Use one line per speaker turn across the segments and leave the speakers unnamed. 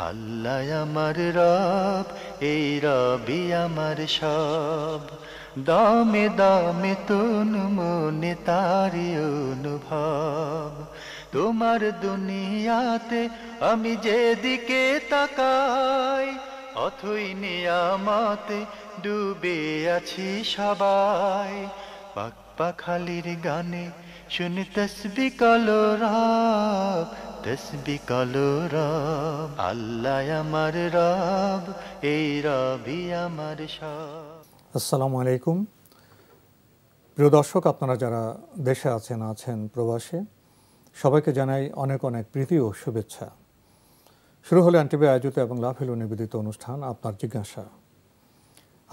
আল্লাহ আমার রব, এই রবি আমার সব, দামে দামে তন মনে তারি অনুভব। তোমার দুনিয়াতে আমি যেদিকে তাকাই, অথই নিয়ামতে ডুবে আছি সবাই। পাক পাখালির গানে শুনি তসবিহ কলরব, তসবিহ কলরব। আল্লাহ আমার রব, এই রবি আমার সব।
আসসালামু আলাইকুম। প্রিয় দর্শক, আপনারা যারা দেশে আছেন প্রবাসে, সবাইকে জানাই অনেক অনেক প্রীতি ও শুভেচ্ছা। শুরু হলো এনটিভি আয়োজিত এবং লাভেলো নিবেদিত অনুষ্ঠান আপনার জিজ্ঞাসা।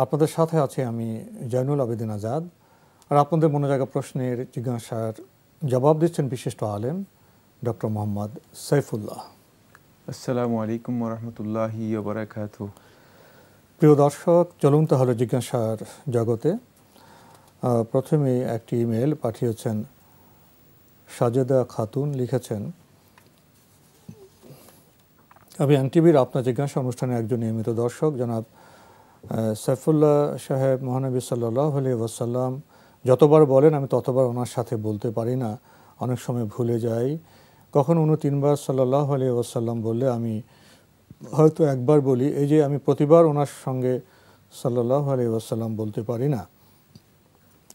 আপনাদের সাথে আছি আমি জয়নুল আবেদিন আজাদ। আর আপনাদের মনে জাগা প্রশ্নের জিজ্ঞাসার জবাব দিচ্ছেন বিশিষ্ট আলেম ডক্টর মোহাম্মদ সাইফুল্লাহ।
আসসালামু আলাইকুম ওয়া রাহমাতুল্লাহি ওয়া বারাকাতুহু।
প্রিয় দর্শক, চলুন তাহলে জিজ্ঞাসার জগতে। প্রথমে একটি ইমেল পাঠিয়েছেন সাজেদা খাতুন। লিখেছেন, আমি এনটিভির আপনার জিজ্ঞাসা অনুষ্ঠানে একজন নিয়মিত দর্শক। জনাব সাইফুল্লাহ সাহেব মহানবী সাল্লাল্লাহু আলাইহি ওয়াসাল্লাম যতবার বলেন আমি ততবার ওনার সাথে বলতে পারি না, অনেক সময় ভুলে যাই। কখন উনি 3 বার সাল্লাল্লাহু আলাইহি ওয়াসাল্লাম বললে আমি হয়তো একবার বলি। এই যে আমি প্রতিবার ওনার সঙ্গে সাল্লাল্লাহু আলাইহি ওয়াসাল্লাম বলতে পারি না,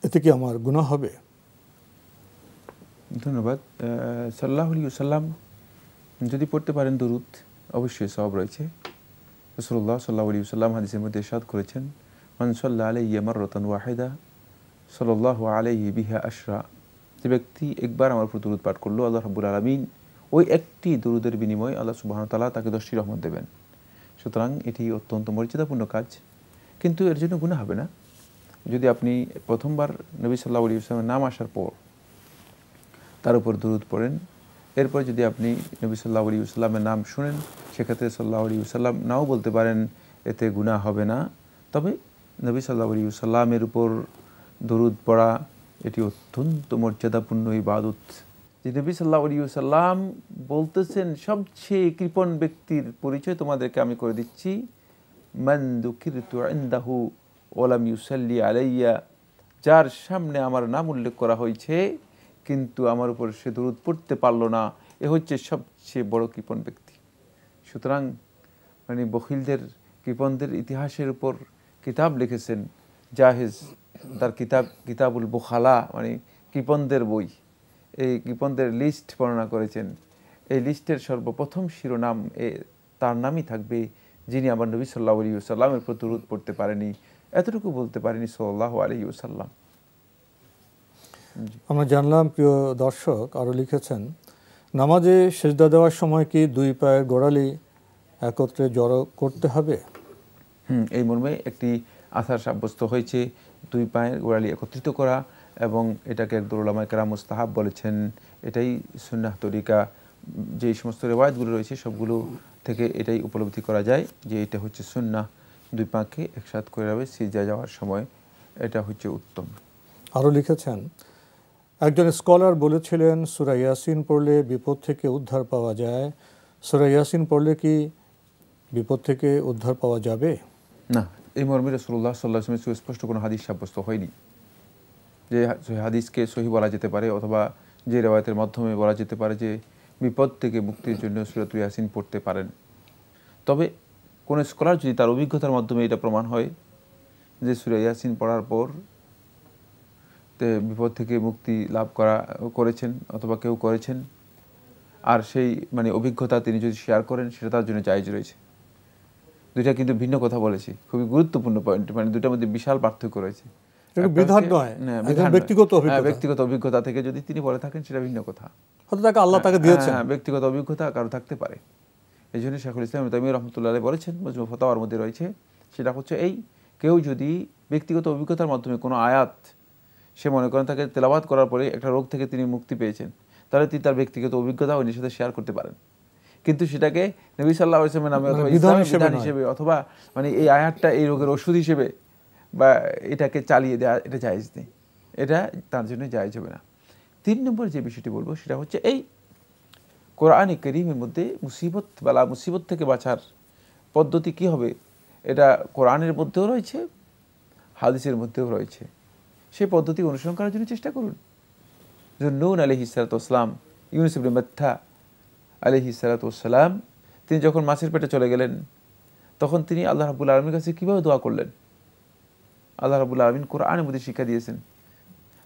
এতে কি আমার গুনাহ হবে?
ধন্যবাদ। সাল্লাল্লাহু আলাইহি ওয়াসাল্লাম যদি পড়তে পারেন দরুদ, অবশ্যই সওয়াব রয়েছে। রাসূলুল্লাহ সাল্লাল্লাহু আলাইহি ওয়াসাল্লাম হাদিসের মধ্যে ইরশাদ করেছেন, মান সাল্লা আলাইয়া মাররাতান ওয়াহিদা সাল্লাল্লাহু আলাইহি বিহা আশরা। যে ব্যক্তি একবার আমার উপর দরুদ পাঠ করলো, আল্লাহ রাব্বুল আলামিন ওই একটি দরুদের বিনিময়ে আল্লাহ সুবহানাহু ওয়া তাআলা তাকে 10টি রহমত দেবেন। সুতরাং এটি অত্যন্ত মর্যাদাপূর্ণ কাজ, কিন্তু এর জন্য গুনাহ হবে না। যদি আপনি প্রথমবার নবী সাল্লাল্লাহু আলাইহি ওয়াসাল্লামের নাম আসার পর তার উপর দরুদ পড়েন, এরপর যদি আপনি নবী সাল্লাল্লাহু আলাইহি ওয়াসাল্লামের নাম শুনেন, সেক্ষেত্রে সাল্লাল্লাহু আলাইহি ওয়াসাল্লাম নাও বলতে পারেন, এতে গুনাহ হবে না। তবে নবী সাল্লাল্লাহু আলাইহি ওয়াসাল্লামের উপর দরুদ পড়া এটি অত্যন্ত মর্যাদাপূর্ণ ইবাদত। যে নবী সাল্লাল্লাহু আলাইহি ওয়াসাল্লাম বলতেছেন, সবচেয়ে কৃপণ ব্যক্তির পরিচয় তোমাদেরকে আমি করে দিচ্ছি, মান যুকিরতু ইনদাহু ওয়া লাম ইউসাল্লি আলাইয়া। যার সামনে আমার নাম উল্লেখ করা হয়েছে কিন্তু আমার উপর সে দরুদ পড়তে পারলো না, এ হচ্ছে সবচেয়ে বড় কৃপণ ব্যক্তি। সুতরাং বখিলদের, কৃপণদের ইতিহাসের উপর কিতাব লিখেছেন জাহেজ, তার কিতাবুল বুখালা, কৃপণদের বই। এই কৃপণদের লিস্ট বর্ণনা করেছেন। এই লিস্টের সর্বপ্রথম শিরোনাম তার নামই থাকবে, যিনি আমার নবী সাল্লাল্লাহু আলাইহি ওয়াসাল্লামের উপর দরুদ পড়তে পারেনি, এতটুকু বলতে পারেনি সাল্লাল্লাহু আলাইহি ওয়াসাল্লাম।
আমরা জানলাম। প্রিয় দর্শক আরও লিখেছেন, নামাজে সেজদা দেওয়ার সময় কি 2 পায়ের গোড়ালি একত্রে জড়ো করতে হবে?
এই মর্মে একটি আসার সাব্যস্ত হয়েছে 2 পায়ের গোড়ালি একত্রিত করা, এবং এটাকে একদল উলামায়ে কেরাম মুস্তাহাব বলেছেন। এটাই সুন্নাহ তরিকা। যে সমস্ত রিওয়ায়াতগুলো রয়েছে সবগুলো থেকে এটাই উপলব্ধি করা যায় যে এটা হচ্ছে সুন্নাহ। 2 পাকে একসাথে করে রাখবে সিজদা যাওয়ার সময়, এটা হচ্ছে উত্তম।
আরও লিখেছেন, একজন স্কলার বলেছিলেন সূরা ইয়াসিন পড়লে বিপদ থেকে উদ্ধার পাওয়া যায়। সূরা ইয়াসিন পড়লে কি বিপদ থেকে উদ্ধার পাওয়া যাবে?
না, এই মর্মে রাসূলুল্লাহ সাল্লাল্লাহু আলাইহি ওয়াসাল্লাম সুস্পষ্ট কোনো হাদিস সাব্যস্ত হয়নি। যে হাদিসকে সহি বলা যেতে পারে, অথবা যে রিওয়ায়াতের মাধ্যমে বলা যেতে পারে যে বিপদ থেকে মুক্তির জন্য সূরাতুল ইয়াসিন পড়তে পারেন। তবে কোন স্কলার যদি তার অভিজ্ঞতার মাধ্যমে এটা প্রমাণ হয় যে সূরা ইয়াসিন পড়ার পর বিপদ থেকে মুক্তি লাভ করেছেন অথবা কেউ করেছেন, আর সেই অভিজ্ঞতা তিনি যদি শেয়ার করেন, সেটা তার জন্য জায়েজ রয়েছে। দুইটা কিন্তু ভিন্ন কথা বলেছি, খুবই গুরুত্বপূর্ণ পয়েন্ট। দুইটার মধ্যে বিশাল পার্থক্য রয়েছে।
বিধান নয়,
ব্যক্তিগত অভিজ্ঞতা থেকে যদি তিনি বলে থাকেন, সেটা ভিন্ন কথা।
হয়তো তাকে আল্লাহ তাকে দিয়েছেন।
ব্যক্তিগত অভিজ্ঞতা কারো থাকতে পারে। এই জন্য শাইখুল ইসলাম ইবনে তাইমিয়া রাহমাতুল্লাহ আলাইহি বলেছেন, মজমু ফাতাওয়ার মধ্যে রয়েছে, সেটা হচ্ছে কেউ যদি ব্যক্তিগত অভিজ্ঞতার মাধ্যমে কোনো আয়াত সে মনে করেন তাকে তেলাওয়াত করার পরে একটা রোগ থেকে তিনি মুক্তি পেয়েছেন, তাহলে তিনি তার ব্যক্তিগত অভিজ্ঞতা ওই সাথে শেয়ার করতে পারেন। কিন্তু সেটাকে নবী সাল্লাল্লাহু আলাইহি ওয়াসাল্লামের নামে অথবা ইসলামের বিধান হিসেবে, অথবা এই আয়াতটা এই রোগের ওষুধ হিসেবে বা এটাকে চালিয়ে দেওয়া, এটা জায়েজ নেই। এটা তার জন্য জায়েজ হবে না। 3 নম্বর যে বিষয়টি বলবো সেটা হচ্ছে কোরআনে কারীমের মধ্যে মুসিবত থেকে বাঁচার পদ্ধতি কি হবে, এটা কোরআনের মধ্যেও রয়েছে, হাদিসের মধ্যেও রয়েছে। সেই পদ্ধতি অনুসরণ করার জন্য চেষ্টা করুন। নূহ আলাইহিস সালাতু ওয়াস সালাম, ইউনুস ইবনে মাত্তা আলাইহিস সালাতু ওয়াস সালাম, তিনি যখন মাছের পেটে চলে গেলেন, তখন তিনি আল্লাহ রাব্বুল আলামিনের কাছে কিভাবে দোয়া করলেন? আল্লাহ রাব্বুল আলামিন কোরআনের মধ্যে শিক্ষা দিয়েছেন,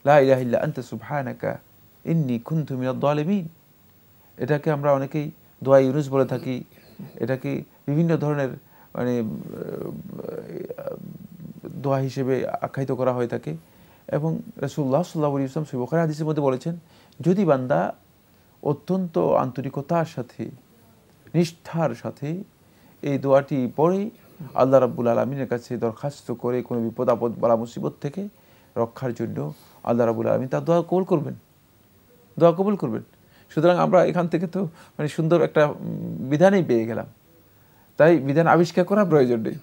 লা ইলাহা ইল্লা আনতা সুবহানাকা ইন্নী কুনতু মিনাজ জালিমিন। এটাকে আমরা অনেকেই দোয়া ইউনুস বলে থাকি, এটাকে বিভিন্ন ধরনের মানে দোয়া হিসেবে আখ্যায়িত করা হয়ে থাকে। এবং রাসূলুল্লাহ সাল্লাল্লাহু আলাইহি ওয়াসাল্লাম সহিহ বুখারী হাদিসের মধ্যে বলেছেন, যদি বান্দা অত্যন্ত আন্তরিকতার সাথে, নিষ্ঠার সাথে এই দোয়াটি পড়ে আল্লাহ রাব্বুল আলামিনের কাছে দরখাস্ত করে কোনো বিপদ আপদ বালা মুসিবত থেকে রক্ষার জন্য, আল্লাহ রাব্বুল আলামিন তার দোয়া কবুল করবেন, দোয়া কবুল করবেন। সুতরাং আমরা এখান থেকে তো মানে সুন্দর একটা বিধানই পেয়ে গেলাম। তাই বিধান আবিষ্কার করার প্রয়োজন নেই।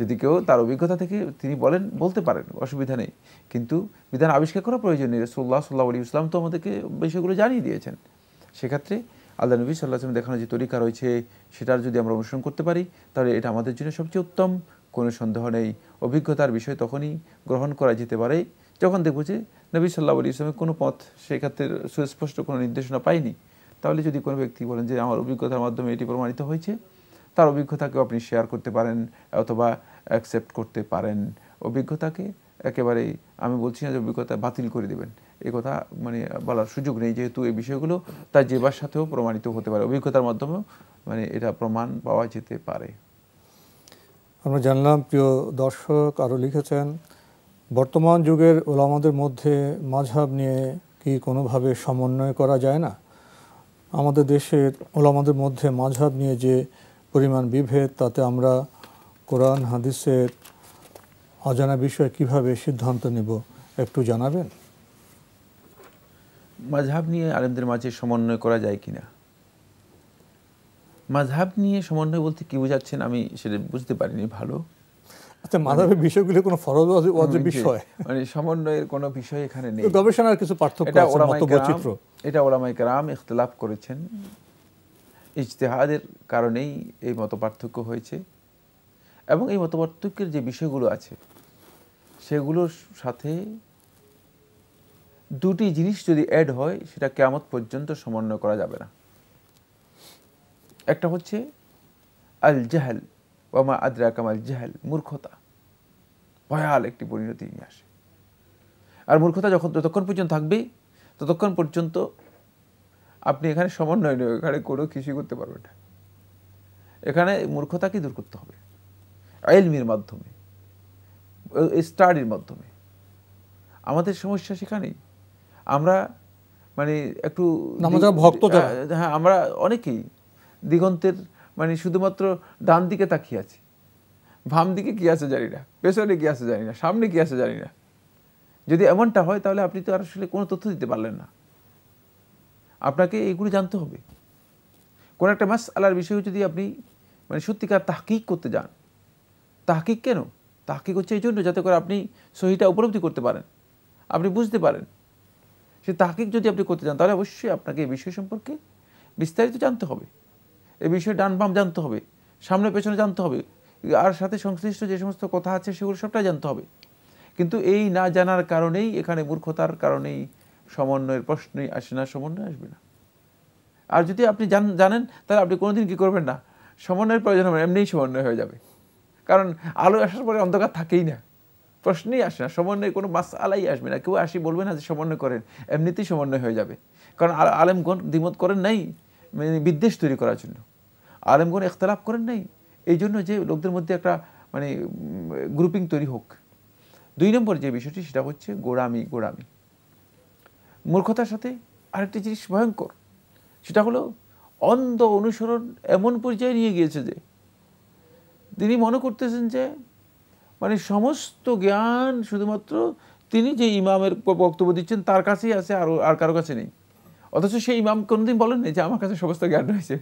যদি কেউ তার অভিজ্ঞতা থেকে তিনি বলতে পারেন, অসুবিধা নেই, কিন্তু বিধান আবিষ্কার করার প্রয়োজন নেই। রাসূলুল্লাহ সাল্লাল্লাহু আলাইহি ওয়াসাল্লাম তো আমাদেরকে বিষয়গুলো জানিয়ে দিয়েছেন। সেক্ষেত্রে আল্লাহ নবী সাল্লাল্লাহু আলাইহি ওয়াসাল্লাম দেখানোর যে তরিকা রয়েছে, সেটার যদি আমরা অনুসরণ করতে পারি, তাহলে এটা আমাদের জন্য সবচেয়ে উত্তম। কোনো সন্দেহ নেই, অভিজ্ঞতার বিষয় তখনই গ্রহণ করা যেতে পারে যখন দেখব যে নবী সাল্লাল্লাহু আলাইহি ওয়াসাল্লামের কোনো পথ সেক্ষেত্রে সুস্পষ্ট কোনো নির্দেশনা পাইনি। তাহলে যদি কোনো ব্যক্তি বলেন যে আমার অভিজ্ঞতার মাধ্যমে এটি প্রমাণিত হয়েছে, তার অভিজ্ঞতাকেও আপনি শেয়ার করতে পারেন অথবা অ্যাকসেপ্ট করতে পারেন। অভিজ্ঞতাকে একেবারেই আমি বলছি না যে অভিজ্ঞতা বাতিল করে দেবেন, এই কথা মানে বলার সুযোগ নেই, যেহেতু এই বিষয়গুলো তার জিহ্বার সাথেও প্রমাণিত হতে পারে, অভিজ্ঞতার মাধ্যমেও মানে এটা প্রমাণ পাওয়া যেতে পারে।
আমরা জানলাম, প্রিয় দর্শক আরও লিখেছেন, বর্তমান যুগের ওলামাদের মধ্যে মাযহাব নিয়ে কি কোনোভাবে সমন্বয় করা যায় না? আমাদের দেশের ওলামাদের মধ্যে মাযহাব নিয়ে যে পরিমাণ বিভেদ, তাতে আমরা কোরআন হাদিসের অজানা বিষয়ে কিভাবে সিদ্ধান্ত নেব, একটু জানাবেন?
মাযহাব নিয়ে আলেমদের মাঝে সমন্বয় করা যায় কিনা, মাযহাব নিয়ে সমন্বয় বলতে কি বোঝাচ্ছেন আমি সেটা বুঝতে পারিনি ভালো।
আচ্ছা, মাযহাবের বিষয়গুলো কোনো ফরজ ওয়াজিব বিষয়,
মানে সমন্বয়ের কোনো বিষয় এখানে নেই।
গবেষণার কিছু পার্থক্য আছে, মতবৈচিত্র্য,
এটা উলামায়ে কেরাম ইখতিলাফ করেছেন, ইজতিহাদের কারণেই এই মতপার্থক্য হয়েছে। এবং এই মতপার্থক্যের যে বিষয়গুলো আছে, সেগুলোর সাথে দুটি জিনিস যদি অ্যাড হয়, সেটা কিয়ামত পর্যন্ত সমন্বয় করা যাবে না। একটা হচ্ছে আল জাহল ওয়া মা আদরাকা মাল জাহল, মূর্খতা, ভয়াল একটি পরিণতি নিয়ে আসে। আর মূর্খতা যতক্ষণ পর্যন্ত থাকবে, ততক্ষণ পর্যন্ত আপনি এখানে সমন্বয় নেই, এখানে কোনো কিছুই করতে পারবেন না। এখানে মূর্খতাকে দূর করতে হবে ইলমের মাধ্যমে, স্টাডির মাধ্যমে। আমাদের সমস্যা সেখানেই, আমরা মানে একটু
ভক্ত,
হ্যাঁ, আমরা অনেকেই দিগন্তের মানে শুধুমাত্র ডান দিকে তাকিয়ে আছি, বাম দিকে কি আছে জানি না, পেছনে কি আছে জানি না, সামনে কি আছে জানি না। যদি এমনটা হয়, তাহলে আপনি তো আসলে কোনো তথ্য দিতে পারলেন না। আপনাকে এইগুলো জানতে হবে। কোন একটা মাসআলার বিষয়ে যদি আপনি মানে সত্যিকার তাহকিক করতে যান, তাহকিক কেন? তাহকিক হচ্ছে এই জন্য যাতে করে আপনি সহিটা উপলব্ধি করতে পারেন, আপনি বুঝতে পারেন। সে তাহকিক যদি আপনি করতে যান, তাহলে অবশ্যই আপনাকে এই বিষয় সম্পর্কে বিস্তারিত জানতে হবে। এই বিষয়ে ডান বাম জানতে হবে, সামনে পেছনে জানতে হবে, আর সাথে সংশ্লিষ্ট যে সমস্ত কথা আছে সেগুলো সবটাই জানতে হবে। কিন্তু এই না জানার কারণেই, এখানে মূর্খতার কারণেই সমন্বয়ের প্রশ্নই আসে না, সমন্বয় আসবে না। আর যদি আপনি জানেন, তাহলে আপনি কোনোদিন কি করবেন না, সমন্বয়ের প্রয়োজন হবে, এমনিই সমন্বয় হয়ে যাবে। কারণ আলো আসার পরে অন্ধকার থাকেই না, প্রশ্নই আসে না, সমন্বয়ের কোনো মাসআলাই আসবে না। কেউ আসি বলবে না যে সমন্বয় করেন, এমনিতেই সমন্বয় হয়ে যাবে। কারণ আলেমগণ দ্বিমত করেন নাই মানে বিদ্বেষ তৈরি করার জন্য, আলেমগণ ইখতিলাফ করেন নাই এই জন্য যে লোকদের মধ্যে একটা মানে গ্রুপিং তৈরি হোক। 2 নম্বর যে বিষয়টি, সেটা হচ্ছে গোড়ামি। মূর্খতার সাথে আরেকটি জিনিস ভয়ঙ্কর, সেটা হলো অন্ধ অনুসরণ এমন পর্যায়ে নিয়ে গিয়েছে যে তিনি মনে করতেছেন যে মানে সমস্ত জ্ঞান শুধুমাত্র তিনি যে ইমামের বক্তব্য দিচ্ছেন তার কাছেই আছে, আর কারো কাছে নেই। অথচ সেই ইমাম কোনোদিন বলেন না যে আমার কাছে সমস্ত জ্ঞান রয়েছে।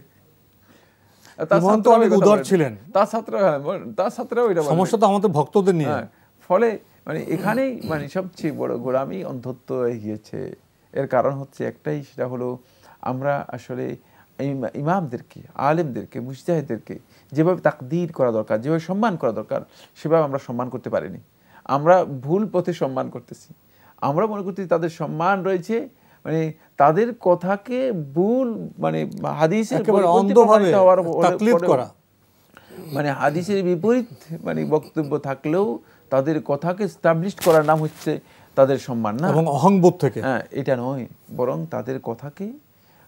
তার ছাত্ররাও এটা সমস্যা তো আমাদের ভক্তদের নিয়ে। ফলে মানে এখানেই মানে সবচেয়ে বড় গোড়ামি, অন্ধত্ব হয়ে গিয়েছে। এর কারণ হচ্ছে একটাই, সেটা হলো আমরা আসলে ইমামদেরকে, আলেমদেরকে, মুজতাহিদদেরকে যেভাবে তাকদীর করা দরকার, যেভাবে সম্মান করা দরকার, সেভাবে আমরা সম্মান করতে পারিনি। আমরা ভুল পথে সম্মান করতেছি। আমরা মনে করতেছি তাদের সম্মান রয়েছে, মানে তাদের কথাকে ভুল, মানে হাদিসের
একেবারে অন্ধভাবে তাকলিদ করা,
মানে হাদিসের বিপরীত মানে বক্তব্য থাকলেও তাদের কথাকে এস্টাবলিশ করার নাম হচ্ছে তাদের সম্মান, না
এবং অহংবোধ থেকে।
হ্যাঁ, এটা নয়, বরং তাদের কথাকে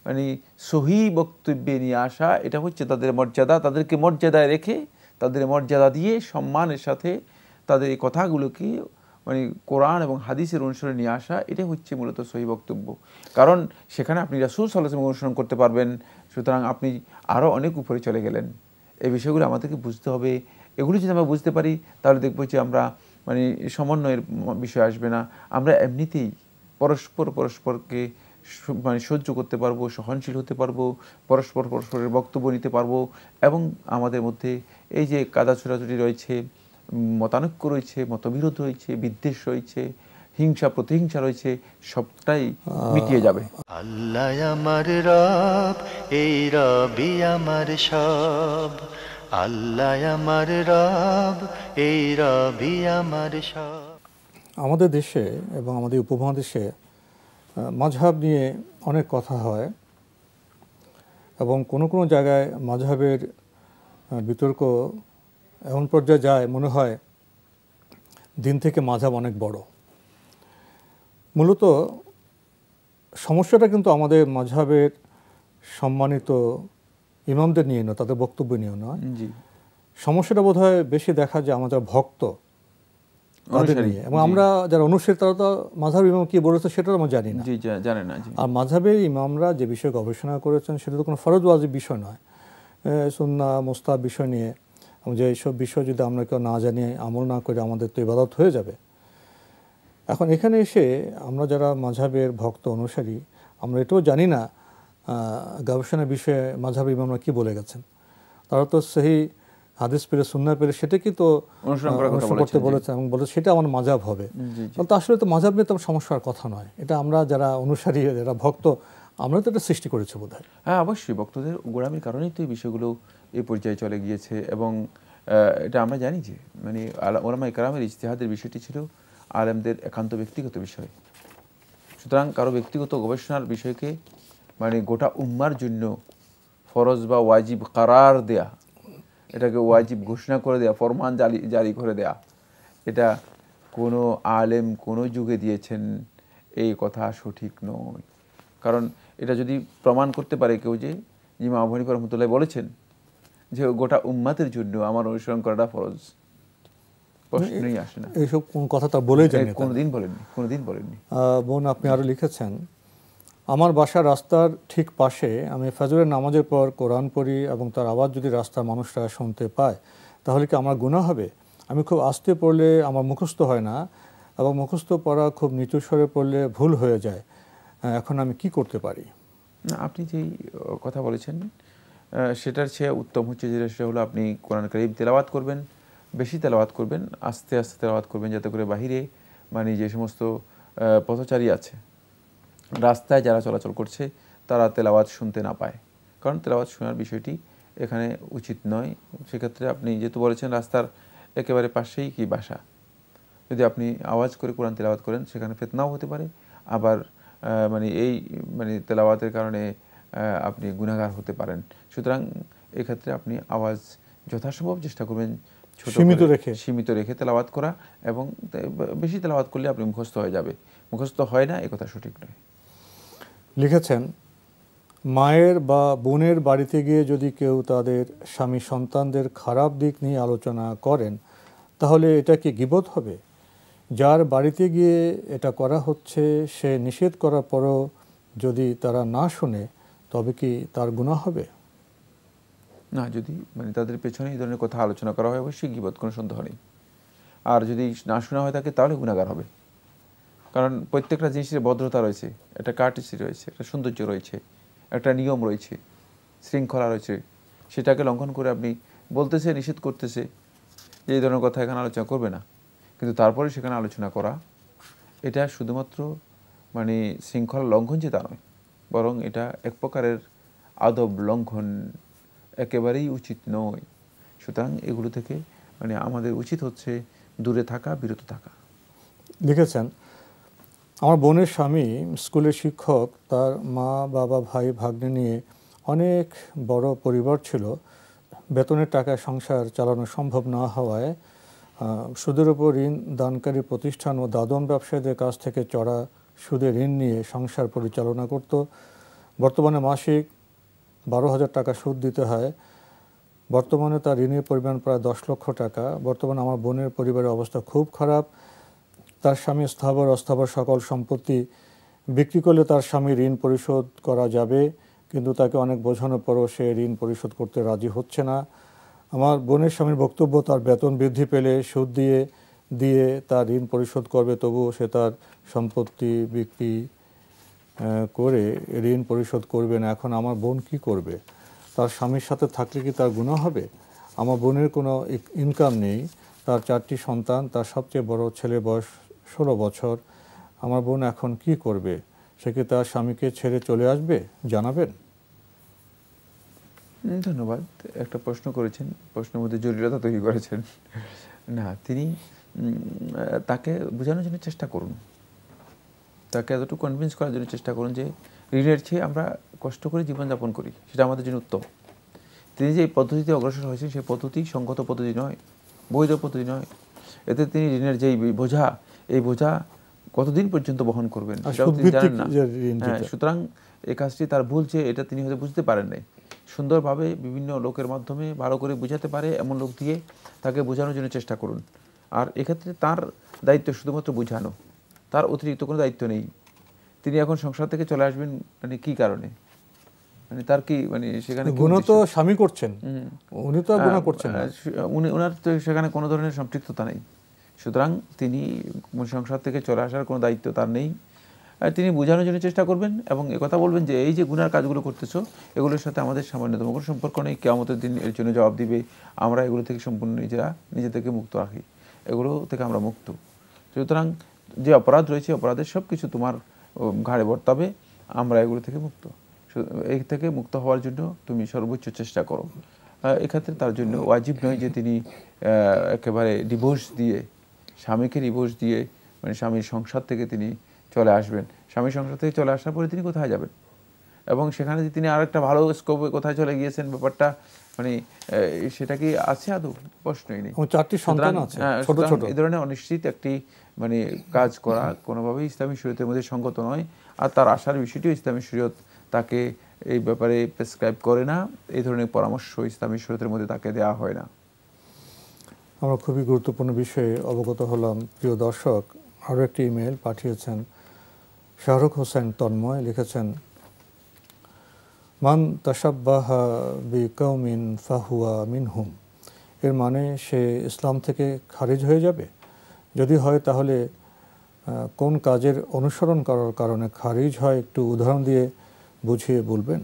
মানে সহি বক্তব্যে নিয়ে আসা, এটা হচ্ছে তাদের মর্যাদা। তাদেরকে মর্যাদায় রেখে, তাদের মর্যাদা দিয়ে সম্মানের সাথে তাদের এই কথাগুলোকে মানে কোরআন এবং হাদিসের অনুসরণে নিয়ে আসা, এটা হচ্ছে মূলত সহি বক্তব্য। কারণ সেখানে আপনি রাসূল সাল্লাল্লাহু আলাইহি ওয়াসাল্লাম অনুসরণ করতে পারবেন, সুতরাং আপনি আরও অনেক উপরে চলে গেলেন। এই বিষয়গুলো আমাদেরকে বুঝতে হবে। এগুলো যদি আমরা বুঝতে পারি, তাহলে দেখব যে আমরা মানে সমন্বয়ের বিষয় আসবে না। আমরা এমনিতেই পরস্পরকে মানে সহ্য করতে পারবো, সহনশীল হতে পারবো, পরস্পরের বক্তব্য নিতে পারবো, এবং আমাদের মধ্যে এই যে কাদা ছোড়াছুটি রয়েছে, মতানৈক্য রয়েছে, মতবিরোধ রয়েছে, বিদ্বেষ রয়েছে, হিংসা প্রতিহিংসা রয়েছে, সবটাই মিটিয়ে যাবে।
আল্লাহ আমার রব, এই রবি আমার সব। আল্লাহ আমার রব, এই রবি আমার সব।
আমাদের দেশে এবং আমাদের উপমহাদেশে মাযহাব নিয়ে অনেক কথা হয়, এবং কোনো কোনো জায়গায় মাযহাবের বিতর্ক এমন পর্যায়ে যায় মনে হয় দিন থেকে মাযহাব অনেক বড়। মূলত সমস্যাটা কিন্তু আমাদের মাযহাবের সম্মানিত ইমামদের নিয়ে নয়, তাদের বক্তব্য নিয়ে নয়। সমস্যাটা বোধহয় বেশি দেখা যায় আমাদের ভক্ত তাদের নিয়ে, এবং আমরা যারা অনুসারী তারা তো মাযহাব ইমাম কি বলেছে সেটা আমরা জানি না। আর মাযহাবের ইমামরা যে বিষয়ে গবেষণা করেছেন সেটা তো কোনো ফরজ ওয়াজিব বিষয় নয়, সুন্নাহ মুস্তাহাব বিষয় নিয়ে, যে এইসব বিষয় যদি আমরা কেউ না জানি, আমল না করে, আমাদের তো ইবাদত হয়ে যাবে। এখন এখানে এসে আমরা যারা মাযহাবের ভক্ত অনুসারী, আমরা এটাও জানি না গবেষণার বিষয়ে মাযহাব ইমামরা কি বলে গেছেন। তারা তো সহি হাদিস পেলে, সুন্নাহ পেলে সেটাকে তো অনুসরণ করতে বলেছেন এবং বলে সেটা আমার মাযহাব হবে। তো আসলে তো মাযহাব নিয়ে তো সমস্যার কথা নয়, এটা আমরা যারা অনুসারী, যারা ভক্ত, আমরা তো এটা সৃষ্টি করেছি বোধহয়।
হ্যাঁ, অবশ্যই ভক্তদের গোড়ামির কারণেই তো এই বিষয়গুলো এই পর্যায়ে চলে গিয়েছে, এবং এটা আমরা জানি যে মানে উলামায়ে কেরামের ইজতিহাদের বিষয়টি ছিল আলেমদের একান্ত ব্যক্তিগত বিষয়। সুতরাং কারো ব্যক্তিগত গবেষণার বিষয়কে মানে গোটা উম্মার জন্য ফরজ বা ওয়াজিব কারার দেয়া, এটাকে ওয়াজিব ঘোষণা করে দেয়া, ফরমান জারি করে দেয়া, এটা কোনো আলেম কোনো যুগে দিয়েছেন এই কথা সঠিক নয়। কারণ এটা যদি প্রমাণ করতে পারে কেউ যে ইমাম আবু হানিফা রাহমাতুল্লাহ বলেছেন যে গোটা উম্মাতের জন্য আমার অনুসরণ করাটা ফরজ, প্রশ্নই আসে না।
এইসব কোন কথা তার বলেই যায়নি,
কোনোদিন বলেননি।
বোন আপনি আরও লিখেছেন, আমার বাসার রাস্তার ঠিক পাশে আমি ফজরের নামাজের পর কোরআন পড়ি এবং তার আওয়াজ যদি রাস্তার মানুষরা শুনতে পায় তাহলে কি আমার গুনাহ হবে? আমি খুব আস্তে পড়লে আমার মুখস্থ হয় না, এবং মুখস্থ পড়া খুব নিচু স্বরে পড়লে ভুল হয়ে যায়। এখন আমি কি করতে পারি?
না, আপনি যেই কথা বলেছেন সেটার চেয়ে উত্তম হচ্ছে যেটা, সেটা হলো আপনি কোরআন কারীম তেলাওয়াত করবেন, বেশি তেলাওয়াত করবেন, আস্তে আস্তে তেলাওয়াত করবেন, যাতে করে বাহিরে মানে যে সমস্ত পথচারী আছে, রাস্তায় যারা চলাচল করছে, তারা তেলাওয়াত শুনতে না পায়। কারণ তেলাওয়াত শোনার বিষয়টি এখানে উচিত নয়। সেক্ষেত্রে আপনি যেহেতু বলেছেন রাস্তার একেবারে পাশেই কি বাসা, যদি আপনি আওয়াজ করে কোরআন তেলাওয়াত করেন সেখানে ফিতনাও হতে পারে, আবার মানে এই মানে তেলাওয়াতের কারণে আপনি গুনাহগার হতে পারেন। সুতরাং এক্ষেত্রে আপনি আওয়াজ যথাসম্ভব চেষ্টা করবেন সীমিত রেখে তেলাওয়াত করা, এবং বেশি তেলাওয়াত করলে আপনি মুখস্থ হয়ে যাবে। মুখস্থ হয় না, এ কথা সঠিক নয়।
লিখেছেন, মায়ের বা বোনের বাড়িতে গিয়ে যদি কেউ তাদের স্বামী সন্তানদের খারাপ দিক নিয়ে আলোচনা করেন তাহলে এটা কি গীবত হবে? যার বাড়িতে গিয়ে এটা করা হচ্ছে সে নিষেধ করার পরও যদি তারা না শুনে তবে কি তার গুনাহ হবে?
না, যদি মানে তাদের পেছনে এই ধরনের কথা আলোচনা করা হয় অবশ্যই গীবত, কোনো সন্দেহ নেই। আর যদি না শোনা হয়ে থাকে তাহলে গুনাহগার হবে। কারণ প্রত্যেকটা জিনিসের ভদ্রতা রয়েছে, একটা কার্টেসি রয়েছে, একটা সৌন্দর্য রয়েছে, একটা নিয়ম রয়েছে, শৃঙ্খলা রয়েছে। সেটাকে লঙ্ঘন করে আপনি বলতেছে, নিষেধ করতেছে যে এই ধরনের কথা এখানে আলোচনা করবে না, কিন্তু তারপরে সেখানে আলোচনা করা, এটা শুধুমাত্র মানে শৃঙ্খলা লঙ্ঘন যে তা নয়, বরং এটা এক প্রকারের আদব লঙ্ঘন একেবারেই উচিত নয়। সুতরাং এগুলো থেকে মানে আমাদের উচিত হচ্ছে দূরে থাকা, বিরত থাকা।
লিখেছেন, আমার বোনের স্বামী স্কুলের শিক্ষক, তার মা বাবা ভাই ভাগ্নে নিয়ে অনেক বড় পরিবার ছিল। বেতনের টাকায় সংসার চালানো সম্ভব না হওয়ায় সুদের উপর ঋণ দানকারী প্রতিষ্ঠান ও দাদন ব্যবসায়ীদের কাছ থেকে চড়া সুদে ঋণ নিয়ে সংসার পরিচালনা করত। বর্তমানে মাসিক 12,000 টাকা সুদ দিতে হয়। বর্তমানে তার ঋণের পরিমাণ প্রায় 10 লক্ষ টাকা। বর্তমানে আমার বোনের পরিবারের অবস্থা খুব খারাপ। তার স্বামী স্থাবর অস্থাবর সকল সম্পত্তি বিক্রি করলে তার স্বামী ঋণ পরিশোধ করা যাবে, কিন্তু তাকে অনেক বোঝানোর পরও সে ঋণ পরিশোধ করতে রাজি হচ্ছে না। আমার বোনের স্বামীর বক্তব্য, তার বেতন বৃদ্ধি পেলে সুদ দিয়ে দিয়ে তার ঋণ পরিশোধ করবে, তবুও সে তার সম্পত্তি বিক্রি করে ঋণ পরিশোধ করবে না। এখন আমার বোন কি করবে? তার স্বামীর সাথে থাকলে কি তার গুনাহ হবে? আমার বোনের কোনো ইনকাম নেই, তার 4টি সন্তান, তার সবচেয়ে বড় ছেলে বয়স 16 বছর। আমার বোন এখন কি করবে? সে কি তার স্বামীকে ছেড়ে চলে আসবে? জানাবেন।
ধন্যবাদ। একটা প্রশ্ন করেছেন, প্রশ্নের মধ্যে জটিলতা তৈরি করেছেন। না, তিনি তাকে বোঝানোর জন্য চেষ্টা করুন, তাকে এতটুকু কনভিন্স করার জন্য চেষ্টা করুন যে ঋণের চেয়ে আমরা কষ্ট করে জীবনযাপন করি, সেটা আমাদের জন্য উত্তম। তিনি যে পদ্ধতিতে অগ্রসর হয়েছেন সেই পদ্ধতি সঙ্গত পদ্ধতি নয়, বৈধ পদ্ধতি নয়। এতে তিনি ঋণের যেই বোঝা, এই বোঝা কতদিন পর্যন্ত বহন করবেন সেটাও তিনি জানেন না। সুতরাং এই কাজটি তার ভুল, যে এটা তিনি হয়তো বুঝতে পারেন নাই। সুন্দরভাবে বিভিন্ন লোকের মাধ্যমে ভালো করে বুঝাতে পারে এমন লোক দিয়ে তাকে বোঝানোর জন্য চেষ্টা করুন। আর এক্ষেত্রে তার দায়িত্ব শুধুমাত্র বোঝানো, তার অতিরিক্ত কোনো দায়িত্ব নেই। তিনি এখন সংসার থেকে চলে আসবেন মানে কি কারণে, মানে তার কি মানে সেখানে
গুনাহ তো স্বামী করছেন, উনি তো গুনাহ করছেন না,
ওনার তো সেখানে কোনো ধরনের সম্পৃক্ততা নেই। সুতরাং তিনি সংসার থেকে চলে আসার কোনো দায়িত্ব তার নেই। তিনি বোঝানোর জন্য চেষ্টা করবেন এবং একথা বলবেন যে এই যে গুনার কাজগুলো করতেছো এগুলোর সাথে আমাদের সামান্যতম কোনো সম্পর্ক নেই, কিয়ামতের দিন এর জন্য জবাব দিবে। আমরা এগুলো থেকে সম্পূর্ণ নিজেদেরকে মুক্ত রাখি, এগুলো থেকে আমরা মুক্ত। সুতরাং যে অপরাধ রয়েছে অপরাধের সব কিছু তোমার ঘাড়ে বর্তাবে, আমরা এগুলো থেকে মুক্ত। এই থেকে মুক্ত হওয়ার জন্য তুমি সর্বোচ্চ চেষ্টা করো। এক্ষেত্রে তার জন্য ওয়াজিব নয় যে তিনি একেবারে ডিভোর্স দিয়ে, স্বামীকে ডিভোর্স দিয়ে মানে স্বামীর সংসার থেকে তিনি চলে আসবেন। স্বামীর সংসার থেকে চলে আসার পরে তিনি কোথায় যাবেন এবং সেখানে যে তিনি আরেকটা ভালো স্কোপে কোথায় চলে গিয়েছেন, ব্যাপারটা মানে সেটা কি আছে আদৌ? প্রশ্নই নেই।
4টি সন্তান আছে, ছোট ছোট।
এই ধরনের অনিশ্চিত একটি মানে কাজ করা কোনোভাবেই ইসলামী শরীয়তের মধ্যে সঙ্গত নয়। আর তার আসার বিষয়টিও ইসলামী শরীয়ত তাকে এই ব্যাপারে প্রেসক্রাইব করে না, এই ধরনের পরামর্শ ইসলামী শরীয়তের মধ্যে তাকে দেওয়া হয় না।
আমরা খুবই গুরুত্বপূর্ণ বিষয়ে অবগত হলাম। প্রিয় দর্শক, আরও একটি ইমেল পাঠিয়েছেন শাহরুখ হোসেন তন্ময়। লিখেছেন, মান তাশাব্বাহা বিকৌমিন ফাহুয়া মিনহুম। এর মানে সে ইসলাম থেকে খারিজ হয়ে যাবে? যদি হয় তাহলে কোন কাজের অনুসরণ করার কারণে খারিজ হয়, একটু উদাহরণ দিয়ে বুঝিয়ে বলবেন।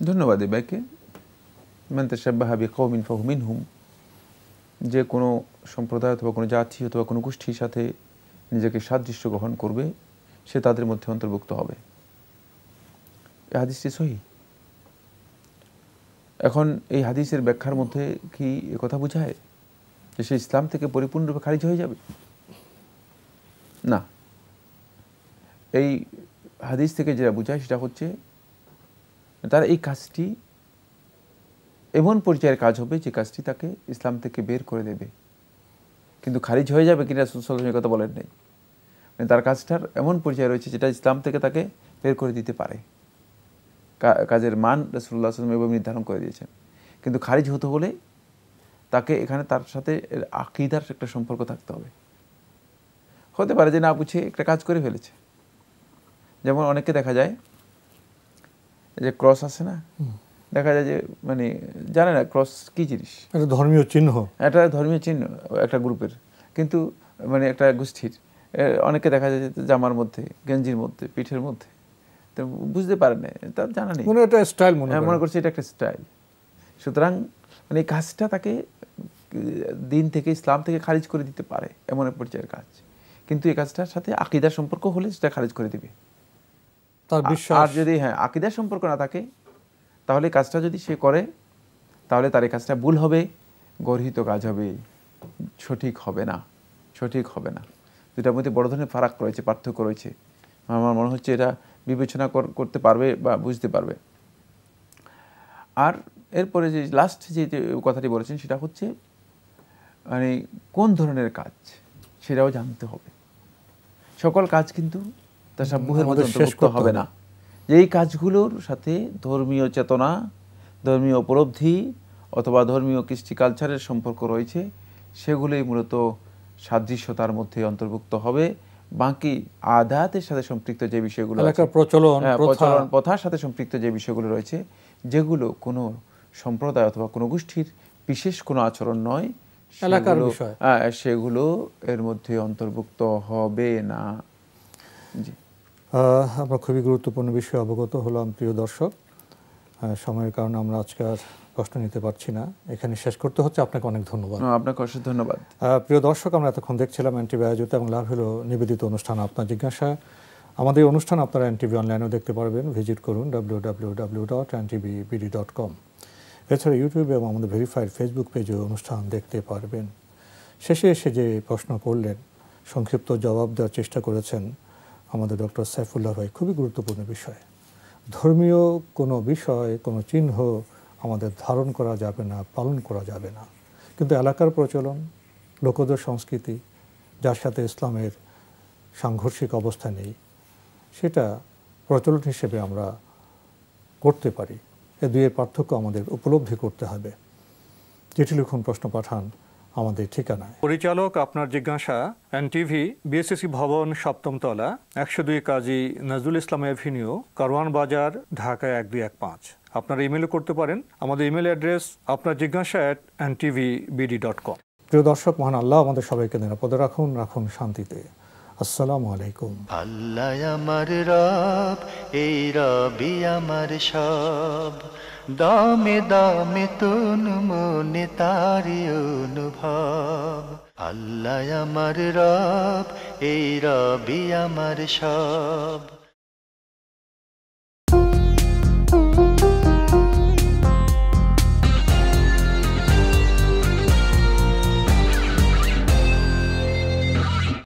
ধন্যবাদ এই ভাইকে। মান তাশাব্বাহা বিকৌমিন ফাহুয়া মিনহুম, যে কোনো সম্প্রদায় অথবা কোনো জাতি অথবা কোনো গোষ্ঠীর সাথে নিজেকে সাদৃশ্য গ্রহণ করবে সে তাদের মধ্যে অন্তর্ভুক্ত হবে। এই হাদিসটি সহিহ। এখন এই হাদিসের ব্যাখ্যার মধ্যে কি কথা বোঝায় যে সে ইসলাম থেকে পরিপূর্ণরূপে খারিজ হয়ে যাবে? না, এই হাদিস থেকে যেটা বোঝায় সেটা হচ্ছে তার এই কাজটি এমন পর্যায়ের কাজ হবে যে কাজটি তাকে ইসলাম থেকে বের করে দেবে। কিন্তু খারিজ হয়ে যাবে কিনা রাসূল সাল্লাল্লাহু আলাইহি ওয়াসাল্লাম কথা বলেন নাই। মানে তার কাজটার এমন পর্যায়ে রয়েছে যেটা ইসলাম থেকে তাকে বের করে দিতে পারে। কাজের মান রাসূলুল্লাহ সাল্লাল্লাহু আলাইহি ওয়াসাল্লাম এভাবে নির্ধারণ করে দিয়েছেন। কিন্তু খারিজ হতে হলে তাকে এখানে তার সাথে আকীদার একটা সম্পর্ক থাকতে হবে। হতে পারে যে না বুঝে একটা কাজ করে ফেলেছে। যেমন অনেকে দেখা যায় যে ক্রস আছে না, দেখা যায় যে মানে জানে না ক্রস কি জিনিস,
এটা ধর্মীয় চিহ্ন,
এটা ধর্মীয় চিহ্ন একটা গ্রুপের, কিন্তু মানে একটা গোষ্ঠীর। অনেকে দেখা যায় যে জামার মধ্যে, গেঞ্জির মধ্যে, পিঠের মধ্যে, তো বুঝতে পারে না, তার জানা নেই,
এটা স্টাইল
মনে করছে এটা একটা স্টাইল। সুতরাং মানে এই কাজটা তাকে দিন থেকে ইসলাম থেকে খারিজ করে দিতে পারে, এমন এক পর্যায়ের কাজ। কিন্তু এই কাজটার সাথে আকীদার সম্পর্ক হলে সেটা খারিজ করে দিবে।
তার বিশ্বাস।
আর যদি আকীদার সম্পর্ক না থাকে, তাহলে কাজটা যদি সে করে, তাহলে তার এই কাজটা ভুল হবে, গর্হিত কাজ হবে, সঠিক হবে না। দুটার মধ্যে বড় ধরনের ফারাক রয়েছে, পার্থক্য রয়েছে। আমার মনে হচ্ছে এটা বিবেচনা করতে পারবে বা বুঝতে পারবে। আর এরপরে যে লাস্ট যে কথাটি বলেছেন সেটা হচ্ছে মানে কোন ধরনের কাজ সেটাও জানতে হবে। সকল কাজ কিন্তু তাসাব্বুহের মধ্যে অন্তর্ভুক্ত হবে না। যেই কাজগুলোর সাথে ধর্মীয় চেতনা, ধর্মীয় উপলব্ধি অথবা ধর্মীয় কৃষ্টি কালচারের সম্পর্ক রয়েছে, সেগুলোই মূলত সাদৃশ্যতার মধ্যে অন্তর্ভুক্ত হবে। বাকি আদাতের সাথে সম্পৃক্ত যে বিষয়গুলো,
প্রচলন
প্রথার সাথে সম্পৃক্ত যে বিষয়গুলো রয়েছে, যেগুলো কোনো সম্প্রদায় অথবা কোনো গোষ্ঠীর বিশেষ কোনো আচরণ নয়,
এলাকার বিষয়,
সেগুলো এর মধ্যে অন্তর্ভুক্ত হবে না। জি,
আমরা খুবই গুরুত্বপূর্ণ বিষয়ে অবগত হলাম প্রিয় দর্শক। সময়ের কারণে আমরা আজকে আর কষ্ট নিতে পারছি না, এখানে শেষ করতে হচ্ছে। আপনাকে অনেক ধন্যবাদ।
আপনাকে অশেষ ধন্যবাদ।
প্রিয় দর্শক, আমরা এতক্ষণ দেখছিলাম এনটিভি আয়োজিত এবং লাভ হলো নিবেদিত অনুষ্ঠান আপনার জিজ্ঞাসা। আমাদের এই অনুষ্ঠান আপনারা এনটিভি অনলাইনেও দেখতে পারবেন, ভিজিট করুন www.ntvbd.com। এছাড়া ইউটিউবে এবং আমাদের ভেরিফাইড ফেসবুক পেজে অনুষ্ঠান দেখতে পারবেন। শেষে এসে যে প্রশ্ন করলেন, সংক্ষিপ্ত জবাব দেওয়ার চেষ্টা করেছেন আমাদের ডক্টর সাইফুল্লাহ ভাই। খুবই গুরুত্বপূর্ণ বিষয়। ধর্মীয় কোনো বিষয়, কোনো চিহ্ন আমাদের ধারণ করা যাবে না, পালন করা যাবে না, কিন্তু এলাকার প্রচলন, লোকদের সংস্কৃতি, যার সাথে ইসলামের সাংঘর্ষিক অবস্থা নেই, সেটা প্রচলন হিসেবে আমরা করতে পারি। এ দুইয়ের পার্থক্য আমাদের উপলব্ধি করতে হবে। চিঠি লিখুন, প্রশ্ন পাঠান আমাদের ঠিকানায়। পরিচালক আপনার জিজ্ঞাসা, এনটিভি, বিএসসি ভবন, 7ম তলা, 102 কাজী নজরুল ইসলাম এভিনিউ, কারওয়ান বাজার, ঢাকা 1215। আপনারা ইমেলও করতে পারেন। আমাদের ইমেল অ্যাড্রেস আপনার জিজ্ঞাসা @ntvbd.com। প্রিয় দর্শক, মহান আল্লাহ আমাদের সবাইকে নিরাপদে রাখুন, রাখুন শান্তিতে। আসসালামু আলাইকুম।
আল্লাহ আমার রব, এই রবি আমার সব, দামে দামে তুন মনে তারি অনুভব। আল্লাহ আমার রব, এই রবি আমার সব।